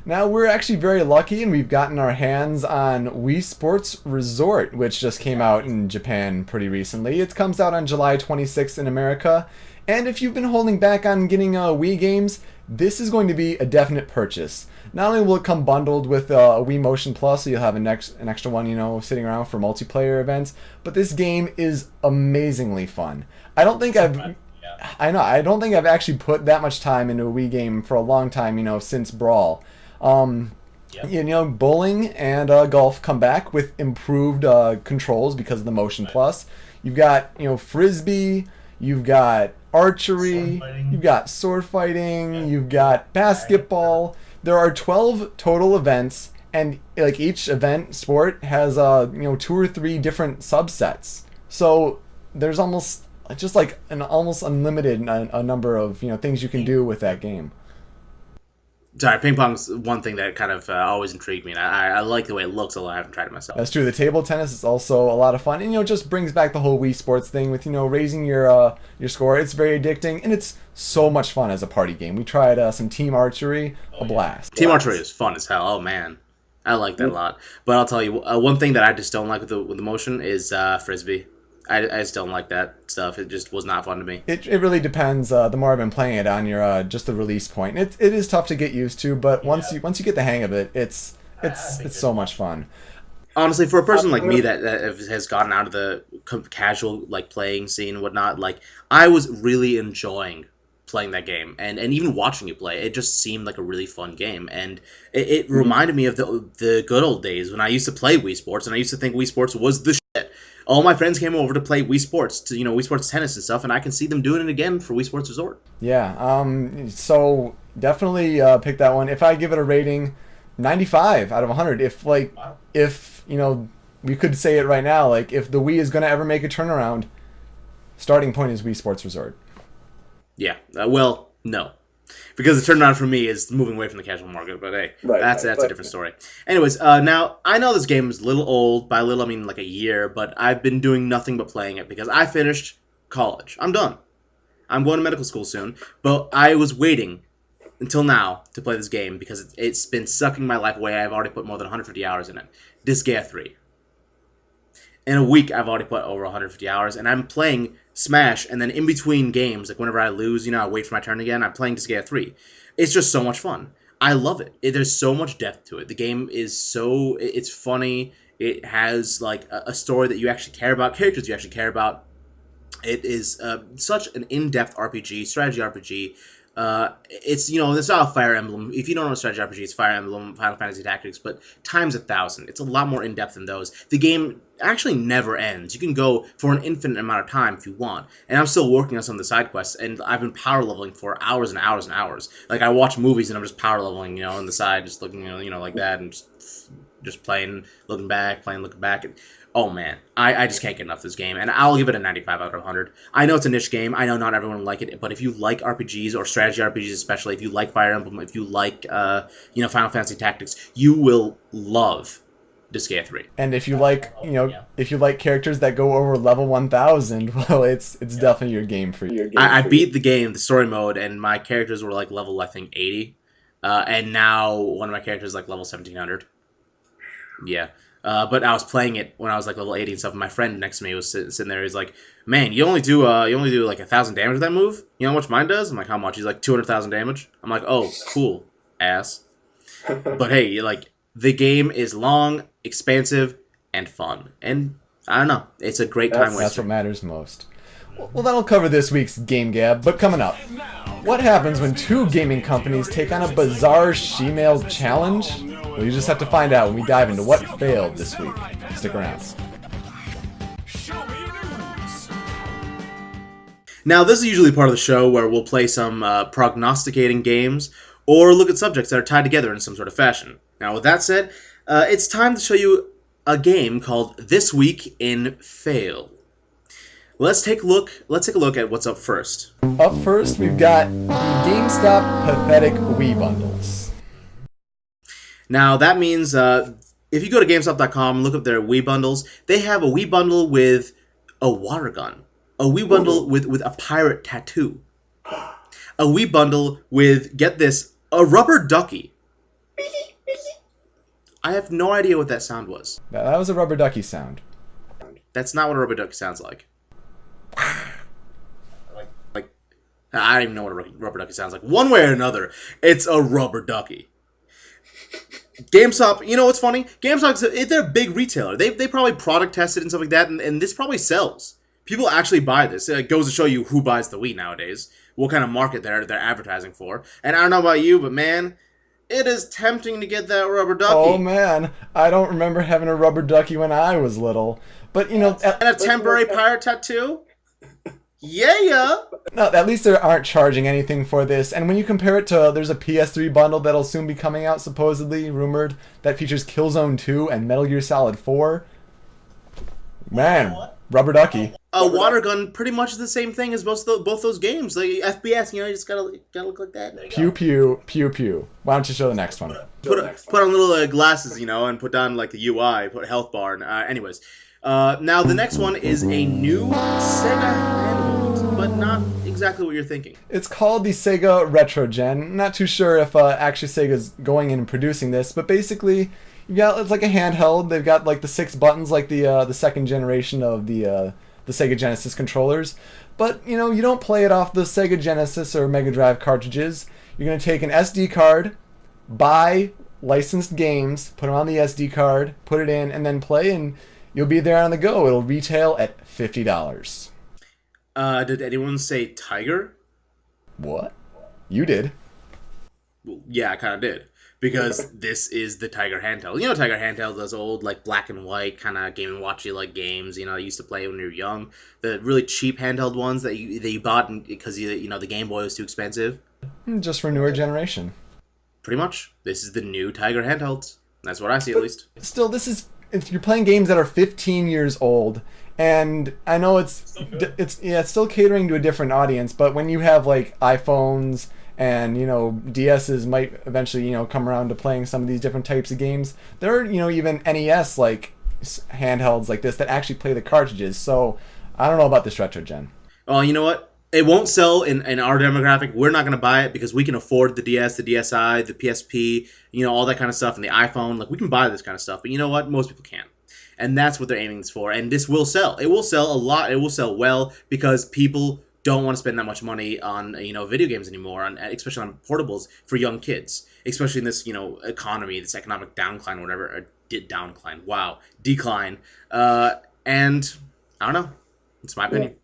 Now, we're actually very lucky and we've gotten our hands on Wii Sports Resort, which just came out in Japan pretty recently. It comes out on July 26th in America. And if you've been holding back on getting Wii games, this is going to be a definite purchase. Not only will it come bundled with a Wii Motion Plus, so you'll have an extra one, sitting around for multiplayer events, but this game is amazingly fun. I don't think I don't think I've actually put that much time into a Wii game for a long time, since Brawl. Bowling and golf come back with improved controls because of the Motion Plus. You've got, Frisbee, you've got archery, you've got sword fighting, you've got basketball. There are 12 total events, and like each event sport has 2 or 3 different subsets. So there's almost just like an almost unlimited a number of things you can do with that game. Sorry, ping pong's one thing that kind of always intrigued me, and I like the way it looks, although I haven't tried it myself. That's true. The table tennis is also a lot of fun, and it just brings back the whole Wii Sports thing with raising your score. It's very addicting, and it's so much fun as a party game. We tried some team archery, a blast. Team archery is fun as hell. Oh man, I like that a lot. But I'll tell you, one thing that I just don't like with the motion is Frisbee. I just don't like that stuff. It just was not fun to me. It really depends. The more I've been playing it on your just the release point, it is tough to get used to. But once you get the hang of it, it's so much fun. Honestly, for a person like me that has gotten out of the casual playing scene and whatnot, I was really enjoying playing that game and even watching you play. It just seemed like a really fun game, and it reminded me of the good old days when I used to play Wii Sports, and I used to think Wii Sports was the shit. All my friends came over to play Wii Sports, Wii Sports Tennis and stuff, and I can see them doing it again for Wii Sports Resort. Yeah, so definitely pick that one. If I give it a rating, 95 out of 100. If we could say it right now, if the Wii is going to ever make a turnaround, starting point is Wii Sports Resort. Yeah, well, no. Because the turnaround for me is moving away from the casual market, but hey, that's a different story. Anyways, now, I know this game is a little old. By little, I mean like a year, but I've been doing nothing but playing it because I finished college. I'm done. I'm going to medical school soon, but I was waiting until now to play this game because it's been sucking my life away. I've already put more than 150 hours in it. DISGAEA 3. In a week, I've already put over 150 hours, and I'm playing Smash, and then in between games, whenever I lose, I wait for my turn again, I'm playing DISGAEA 3. It's just so much fun. I love it. There's so much depth to it. The game is it's funny. It has, a story that you actually care about, characters you actually care about. It is such an in-depth RPG, strategy RPG. It's it's not a Fire Emblem. If you don't know strategy RPG, it's Fire Emblem, Final Fantasy Tactics, but times 1,000. It's a lot more in depth than those. The game actually never ends. You can go for an infinite amount of time if you want. And I'm still working on some of the side quests, and I've been power leveling for hours and hours and hours. I watch movies and I'm just power leveling, on the side, just looking, like that, and just playing, looking back, playing, looking back. And, oh man, I just can't get enough of this game, and I'll give it a 95 out of 100. I know it's a niche game, I know not everyone will like it, but if you like RPGs, or strategy RPGs especially, if you like Fire Emblem, if you like, Final Fantasy Tactics, you will love DISGAEA 3. And if you like, if you like characters that go over level 1,000, well, it's definitely your game for you. I beat the game, the story mode, and my characters were level, I think, 80, and now one of my characters is level 1,700. Yeah. But I was playing it when I was level 80 and stuff, and my friend next to me was sitting there. He's like, "Man, you only do 1,000 damage with that move? You know how much mine does?" I'm like, "How much?" He's like, 200,000 damage. I'm like, "Oh, cool, ass." But hey, the game is long, expansive, and fun, and I don't know, it's a great time waster. That's what matters most. Well, that'll cover this week's Game Gab, but coming up, what happens when 2 gaming companies take on a bizarre she-mail challenge? Well, you just have to find out when we dive into what failed this week. Stick around. Now, this is usually part of the show where we'll play some prognosticating games or look at subjects that are tied together in some sort of fashion. Now, with that said, it's time to show you a game called This Week in Fail. Let's take a look at what's up first. Up first, we've got GameStop Pathetic Wii Bundles. Now, that means if you go to GameStop.com and look up their Wii bundles, they have a Wii bundle with a water gun, a Wii bundle with a pirate tattoo, a Wii bundle with, get this, a rubber ducky, I have no idea what that sound was. That was a rubber ducky sound. That's not what a rubber ducky sounds like. Like, I don't even know what a rubber ducky sounds like. One way or another, it's a rubber ducky. GameStop, you know what's funny? GameStop, they're a big retailer. They probably product tested and stuff like that, and this probably sells. People actually buy this. It goes to show you who buys the Wii nowadays, what kind of market they're advertising for. And I don't know about you, but man, it is tempting to get that rubber ducky. Oh man, I don't remember having a rubber ducky when I was little. But you know, and a temporary pirate tattoo? Yeah. No, at least they aren't charging anything for this. And when you compare it to, there's a PS3 bundle that'll soon be coming out, supposedly, rumored, that features Killzone 2 and Metal Gear Solid 4. Man, rubber ducky. A water gun pretty much is the same thing as both those games. Like FPS, you just gotta look like that. Pew pew pew pew. Why don't you show the next one? Put on little glasses, and put down like the UI, put a health bar. And, anyways, now the next one is a new Sega handheld, but not exactly what you're thinking. It's called the Sega Retro Gen. Not too sure if actually Sega's going in and producing this, but basically, it's like a handheld. They've got like the 6 buttons, like the second generation of the Sega Genesis controllers. But, you don't play it off the Sega Genesis or Mega Drive cartridges. You're going to take an SD card, buy licensed games, put them on the SD card, put it in, and then play, and you'll be there on the go. It'll retail at $50. Did anyone say Tiger? What? You did. Well, yeah, I kind of did. Because this is the Tiger handheld. Tiger handheld, those old, like, black and white kind of Game & Watch-y, like, games, you used to play when you were young. The really cheap handheld ones that you bought because, the Game Boy was too expensive. Just for newer generation. Pretty much. This is the new Tiger handhelds. That's what I see, at least. Still, you're playing games that are 15 years old. And I know it's still catering to a different audience, but when you have, like, iPhones and, DSs might eventually, come around to playing some of these different types of games. There are, even NES, like, handhelds like this that actually play the cartridges. So, I don't know about this retro gen. Well, you know what? It won't sell in our demographic. We're not going to buy it because we can afford the DS, the DSi, the PSP, all that kind of stuff, and the iPhone. Like, we can buy this kind of stuff. But you know what? Most people can't. And that's what they're aiming this for. And this will sell. It will sell a lot. It will sell well because people don't want to spend that much money on video games anymore, especially on portables for young kids, especially in this economy, this economic decline, decline. And I don't know. It's my opinion.